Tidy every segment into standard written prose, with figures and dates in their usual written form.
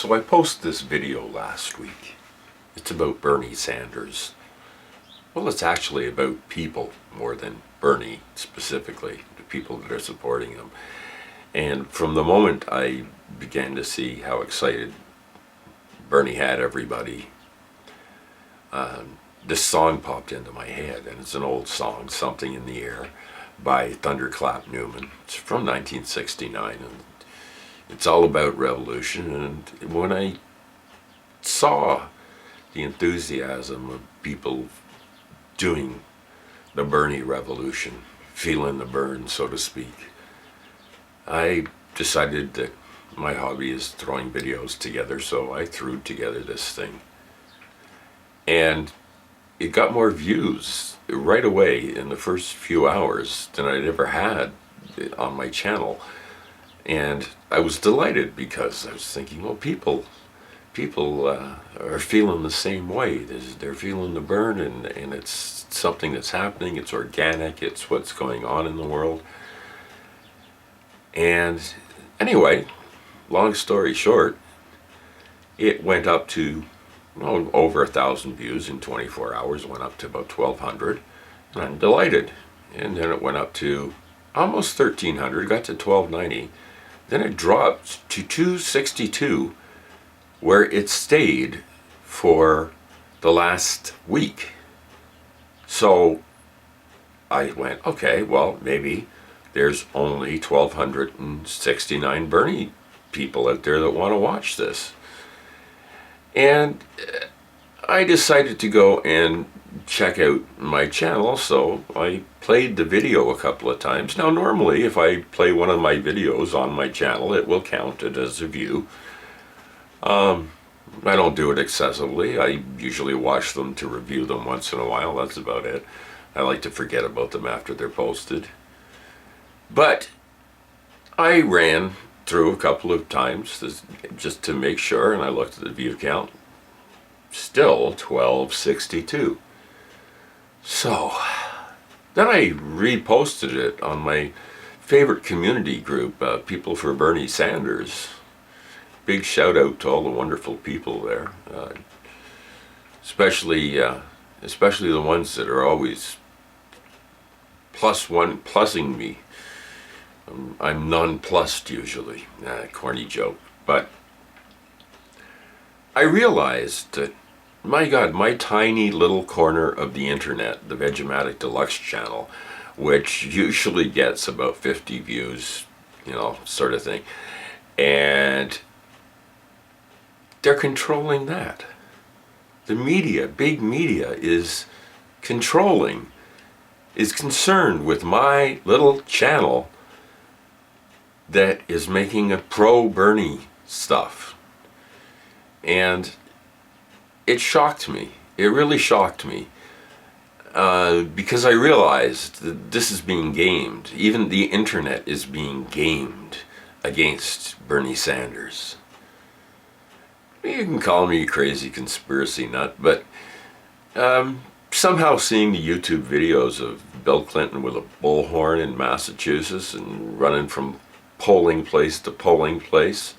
So I posted this video last week. It's about Bernie Sanders. Well, it's actually about people more than Bernie specifically, the people that are supporting him. And from the moment I began to see how excited Bernie had everybody, this song popped into my head, and it's an old song, Something in the Air, by Thunderclap Newman. It's from 1969, and it's all about revolution. And when I saw the enthusiasm of people doing the Bernie revolution, feeling the burn, so to speak, I decided that my hobby is throwing videos together, so I threw together this thing. And it got more views right away in the first few hours than I'd ever had on my channel. And I was delighted because I was thinking, well, people are feeling the same way. They're feeling the burn, and it's something that's happening. It's organic. It's what's going on in the world. And anyway, long story short, it went up to over 1,000 views in 24 hours. It went up to about 1,200, and I'm delighted. And then it went up to almost 1,300, got to 1,290. Then it dropped to 262, where it stayed for the last week. So I went, okay, well, maybe there's only 1,269 Bernie people out there that want to watch this. And I decided to go and check out my channel, so I played the video a couple of times. Now, normally, if I play one of my videos on my channel, it will count it as a view. I don't do it excessively. I usually watch them to review them once in a while. That's about it. I like to forget about them after they're posted. But I ran through a couple of times just to make sure, and I looked at the view count. Still 1,262. So then I reposted it on my favorite community group, People for Bernie Sanders. Big shout out to all the wonderful people there, especially the ones that are always plussing me. I'm nonplussed usually. Corny joke. But I realized that, my God, my tiny little corner of the internet, the Vegematic Deluxe channel, which usually gets about 50 views, sort of thing, and they're controlling that. The media, big media, is concerned with my little channel that is making a pro-Bernie stuff. And it shocked me. It really shocked me. Because I realized that this is being gamed. Even the internet is being gamed against Bernie Sanders. You can call me a crazy conspiracy nut, but somehow seeing the YouTube videos of Bill Clinton with a bullhorn in Massachusetts and running from polling place to polling place,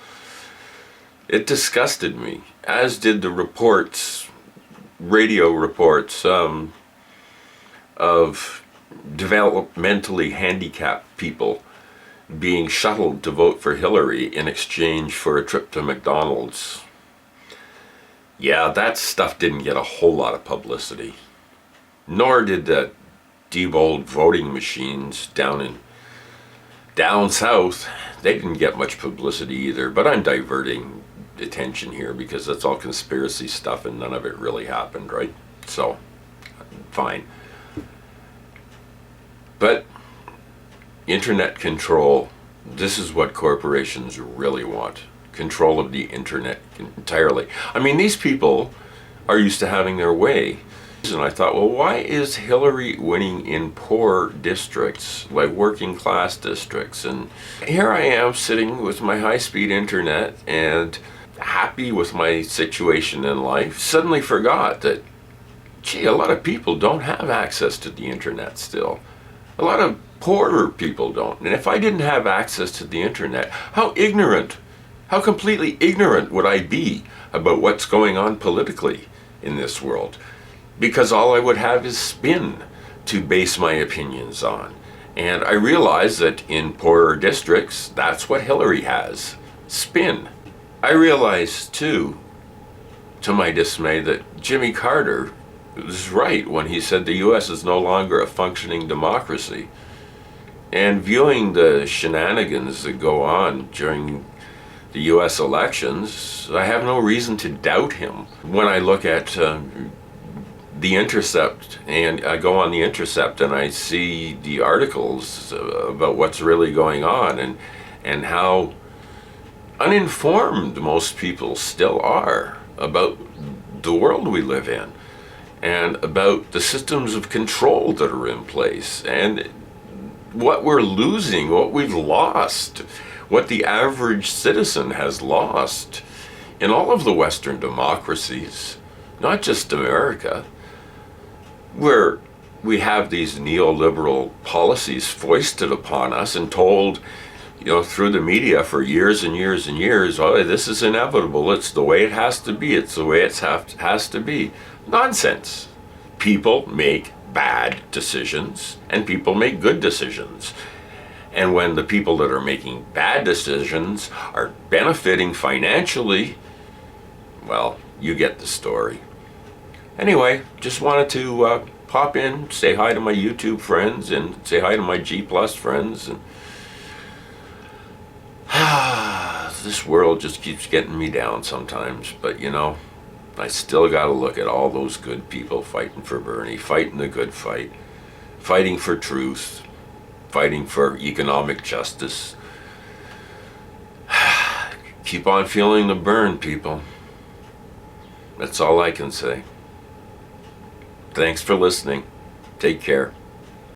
it disgusted me, as did the reports, radio reports, of developmentally handicapped people being shuttled to vote for Hillary in exchange for a trip to McDonald's. Yeah, that stuff didn't get a whole lot of publicity. Nor did the Diebold voting machines down south. They didn't get much publicity either, but I'm diverting attention here because that's all conspiracy stuff and none of it really happened, right? So, fine. But internet control, this is what corporations really want. Control of the internet entirely. I mean, these people are used to having their way. And I thought, well, why is Hillary winning in poor districts, like working class districts? And here I am sitting with my high-speed internet and happy with my situation in life. Suddenly forgot that, gee, a lot of people don't have access to the internet still. A lot of poorer people don't. And if I didn't have access to the internet, how ignorant How completely ignorant would I be about what's going on politically in this world? Because all I would have is spin to base my opinions on. And I realize that in poorer districts, that's what Hillary has, spin. I realize, too, to my dismay, that Jimmy Carter was right when he said the U.S. is no longer a functioning democracy. And viewing the shenanigans that go on during the U.S. elections, I have no reason to doubt him. When I look at The Intercept, and I go on The Intercept and I see the articles about what's really going on, and how uninformed most people still are about the world we live in, and about the systems of control that are in place, and what we're losing, what we've lost, what the average citizen has lost in all of the Western democracies, not just America, where we have these neoliberal policies foisted upon us and told, through the media for years and years and years, oh, this is inevitable, it's the way it has to be, it's the way it has to be. Nonsense. People make bad decisions and people make good decisions. And when the people that are making bad decisions are benefiting financially, well, you get the story. Anyway, just wanted to pop in, say hi to my YouTube friends, and say hi to my G Plus friends. And this world just keeps getting me down sometimes, but I still got to look at all those good people fighting for Bernie, fighting the good fight, fighting for truth, fighting for economic justice. Keep on feeling the burn, people. That's all I can say. Thanks for listening. Take care.